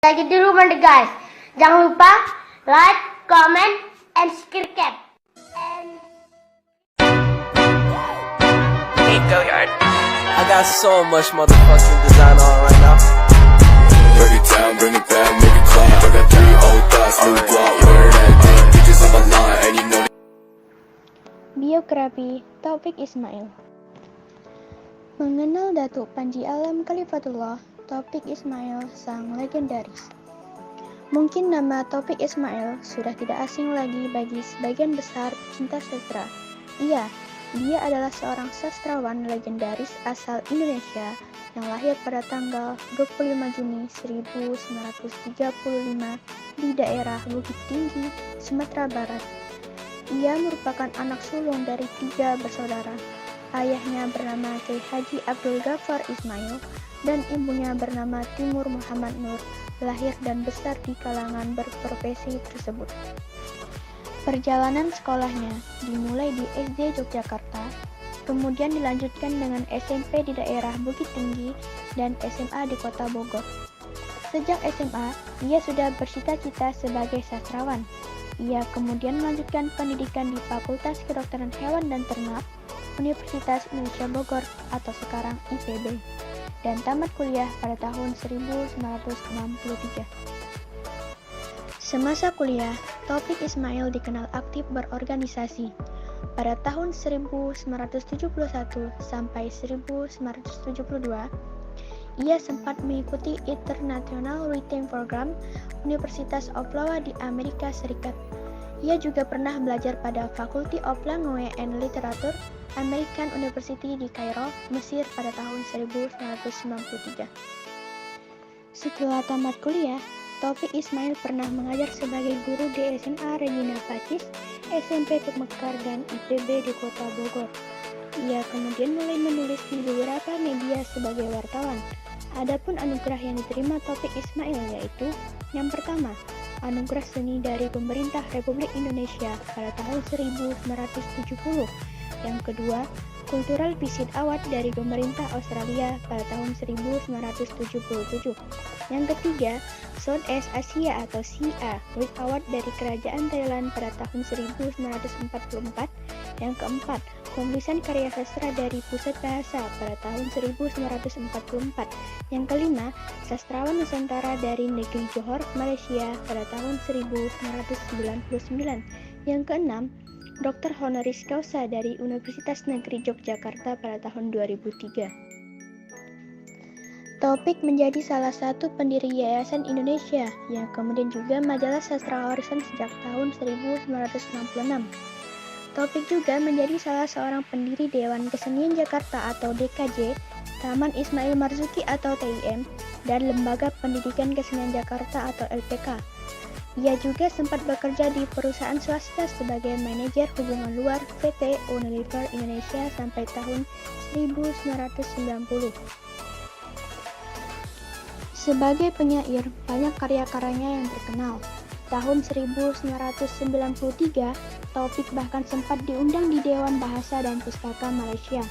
lagi di rumah deh guys. Jangan lupa like, comment, and subscribe. Hey, go yard. I got so much motherfucking design on right now. Break it down, bring it back, make it clap. I got 3 old thoughts, new block, where that thing. Bitches on my line, and you know. Biografi Taufik Ismail. Mengenal Datuk Panji Alam Khalifatullah Taufik Ismail sang legendaris. Mungkin nama Taufik Ismail sudah tidak asing lagi bagi sebagian besar pecinta sastra. Iya, dia adalah seorang sastrawan legendaris asal Indonesia yang lahir pada tanggal 25 Juni 1935 di daerah Bukit Tinggi, Sumatera Barat. Ia merupakan anak sulung dari 3 bersaudara. Ayahnya bernama Kiai Haji Abdul Ghaffar Ismail dan ibunya bernama Timur Muhammad Nur, lahir dan besar di kalangan berprofesi tersebut. Perjalanan sekolahnya dimulai di SD Yogyakarta, kemudian dilanjutkan dengan SMP di daerah Bukit Tinggi dan SMA di Kota Bogor. Sejak SMA, ia sudah bercita-cita sebagai sastrawan. Ia kemudian melanjutkan pendidikan di Fakultas Kedokteran Hewan dan Ternak Universitas Indonesia Bogor atau sekarang IPB, dan tamat kuliah pada tahun 1963. Semasa kuliah, Taufik Ismail dikenal aktif berorganisasi. Pada tahun 1971 sampai 1972, ia sempat mengikuti International Writing Program Universitas Ottawa di Amerika Serikat. Ia juga pernah belajar pada Faculty of Language and Literature American University di Kairo, Mesir pada tahun 1993. Setelah tamat kuliah, Taufik Ismail pernah mengajar sebagai guru di SMA Regina Pacis, SMP Mekar dan IPB di Kota Bogor. Ia kemudian mulai menulis di beberapa media sebagai wartawan. Adapun anugerah yang diterima Taufik Ismail yaitu yang pertama, Anugerah Seni dari Pemerintah Republik Indonesia pada tahun 1970. Yang kedua, Cultural Visit Award dari pemerintah Australia pada tahun 1977. Yang ketiga, Southeast Asia atau SIA Writ Award dari Kerajaan Thailand pada tahun 1944. Yang keempat, penulisan karya sastra dari Pusat Bahasa pada tahun 1944. Yang kelima, sastrawan Nusantara dari negeri Johor, Malaysia pada tahun 1999. Yang keenam, Dr. Honoris Causa dari Universitas Negeri Yogyakarta pada tahun 2003. Taufik menjadi salah satu pendiri Yayasan Indonesia yang kemudian juga majalah Sastra Warisan sejak tahun 1966. Taufik juga menjadi salah seorang pendiri Dewan Kesenian Jakarta atau DKJ, Taman Ismail Marzuki atau TIM, dan Lembaga Pendidikan Kesenian Jakarta atau LPK. Ia juga sempat bekerja di perusahaan swasta sebagai manajer hubungan luar PT Unilever Indonesia sampai tahun 1990. Sebagai penyair, banyak karya-karyanya yang terkenal. Tahun 1993, Taufik bahkan sempat diundang di Dewan Bahasa dan Pustaka Malaysia.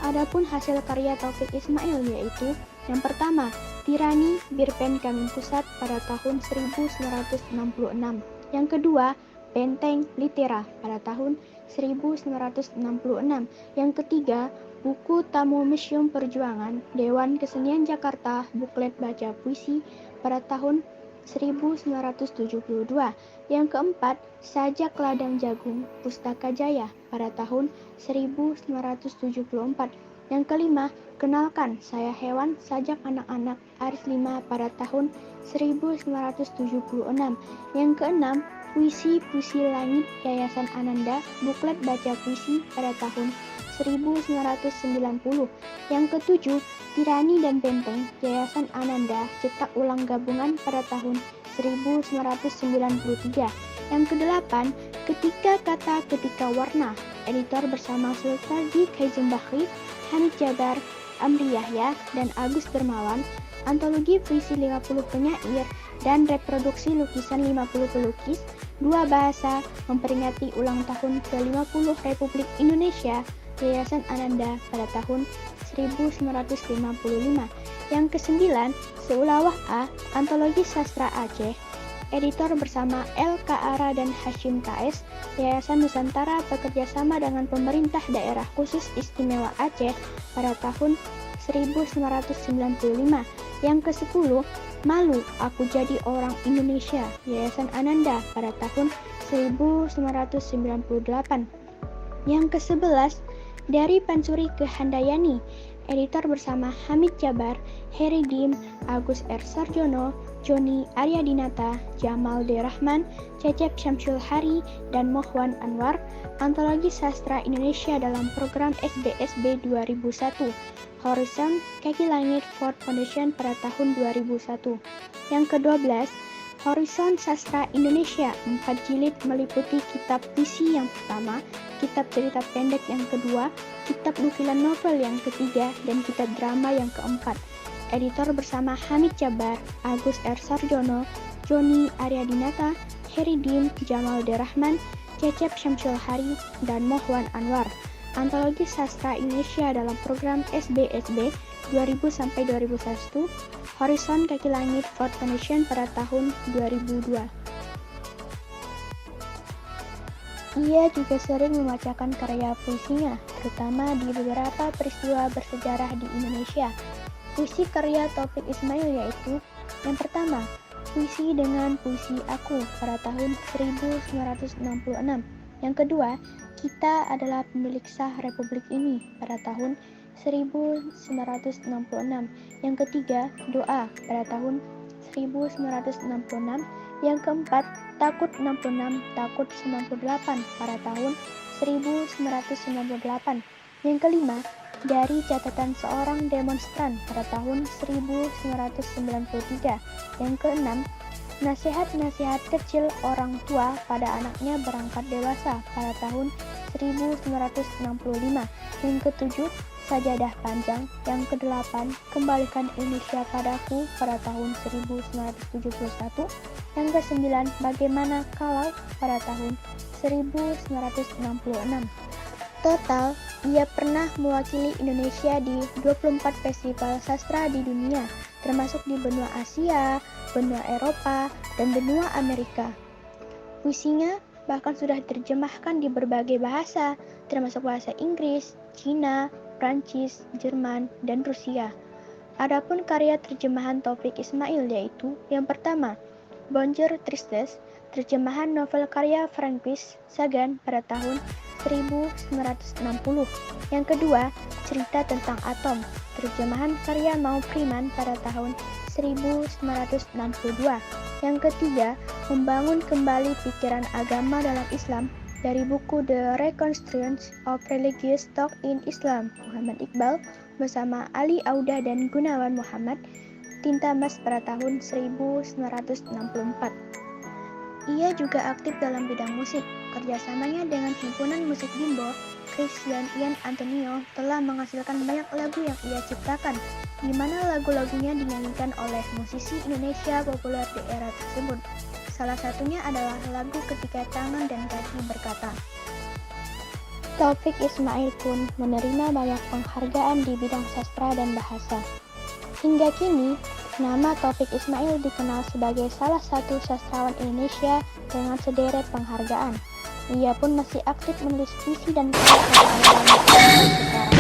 Adapun hasil karya Taufik Ismail yaitu yang pertama, Tirani Birpen Kami Pusat pada tahun 1966. Yang kedua, Benteng Litera pada tahun 1966. Yang ketiga, buku tamu Museum Perjuangan Dewan Kesenian Jakarta Buklet Baca Puisi pada tahun 1972. Yang keempat, Sajak Ladang Jagung Pustaka Jaya pada tahun 1974. Yang kelima, Kenalkan Saya Hewan Sajak Anak-anak Aris 5 pada tahun 1976. Yang keenam, Puisi-Puisi Langit Yayasan Ananda Buklet Baca Puisi pada tahun 1990. Yang ketujuh, Tirani dan Benteng Yayasan Ananda Cetak Ulang Gabungan pada tahun 1993. Yang kedelapan, Ketika Kata Ketika Warna editor bersama Sultardi Kaizumbakri, Hamid Jabar, Amri Yahya, dan Agus Dermawan, antologi puisi 50 penyair dan reproduksi lukisan 50 pelukis, 2 bahasa memperingati ulang tahun ke-50 Republik Indonesia Yayasan Ananda pada tahun 1955. Yang ke-9, Seulawah A, Antologi Sastra Aceh, editor bersama L. Kaara dan Hashim KS, Yayasan Nusantara bekerja sama dengan pemerintah daerah khusus istimewa Aceh pada tahun 1995. Yang ke-10, Malu, Aku Jadi Orang Indonesia, Yayasan Ananda pada tahun 1998. Yang ke-11, Dari Pansuri ke Handayani, editor bersama Hamid Jabar, Heri Dim, Agus R. Sarjono, Joni Aryadinata, Jamal D. Rahman, Cecep Syamsul Hari, dan Mohwan Anwar, Antologi Sastra Indonesia dalam program SBSB 2001, Horizon Kaki Langit Ford Foundation pada tahun 2001. Yang ke-12, Horizon Sastra Indonesia 4 jilid meliputi kitab puisi yang pertama, kitab cerita pendek yang kedua, kitab nukilan novel yang ketiga, dan kitab drama yang keempat. Editor bersama Hamid Jabar, Agus R. Sarjono, Joni Aryadinata, Heri Dim, Jamal D. Rahman, Cecep Syamsul Hari, dan Mohwan Anwar. Antologi Sastra Indonesia dalam program SBSB 2000-2001, Horizon Kaki Langit Ford Foundation pada tahun 2002. Ia juga sering membacakan karya puisinya, terutama di beberapa peristiwa bersejarah di Indonesia. Puisi karya Taufik Ismail yaitu yang pertama, Puisi dengan Puisi Aku pada tahun 1966. Yang kedua, Kita Adalah Pemilik Sah Republik Ini pada tahun 1966. Yang ketiga, Doa pada tahun 1966. Yang keempat, Takut 66, Takut 98 pada tahun 1998. Yang kelima, Dari Catatan Seorang Demonstran pada tahun 1993. Yang keenam, Nasihat-nasihat kecil orang tua pada anaknya berangkat dewasa pada tahun 1965. Yang ketujuh, Sajadah Panjang. Yang kedelapan, Kembalikan Indonesia Padaku pada tahun 1971. Yang kesembilan, Bagaimana Kalau pada tahun 1966. Total, ia pernah mewakili Indonesia di 24 festival sastra di dunia, termasuk di benua Asia, benua Eropa, dan benua Amerika. Puisinya bahkan sudah diterjemahkan di berbagai bahasa, termasuk bahasa Inggris, Cina, Prancis, Jerman, dan Rusia. Adapun karya terjemahan Taufik Ismail yaitu yang pertama, Bonjour Tristes, terjemahan novel karya Francis Sagan pada tahun 1960. Yang kedua, Cerita Tentang Atom, terjemahan karya Mau Freeman pada tahun 1962. Yang ketiga, Membangun Kembali Pikiran Agama dalam Islam dari buku The Reconstruction of Religious Thought in Islam, Muhammad Iqbal bersama Ali Audah dan Gunawan Muhammad, Tinta Emas pada tahun 1964. Ia juga aktif dalam bidang musik. Kerjasamanya dengan himpunan musik Bimbo, Chris dan Ian Antonio telah menghasilkan banyak lagu yang ia ciptakan, di mana lagu-lagunya dinyanyikan oleh musisi Indonesia populer di era tersebut. Salah satunya adalah lagu Ketika Tangan dan Kaki Berkata. Taufik Ismail pun menerima banyak penghargaan di bidang sastra dan bahasa. Hingga kini, nama Taufik Ismail dikenal sebagai salah satu sastrawan Indonesia dengan sederet penghargaan. Ia pun masih aktif menulis puisi dan karya sekarang.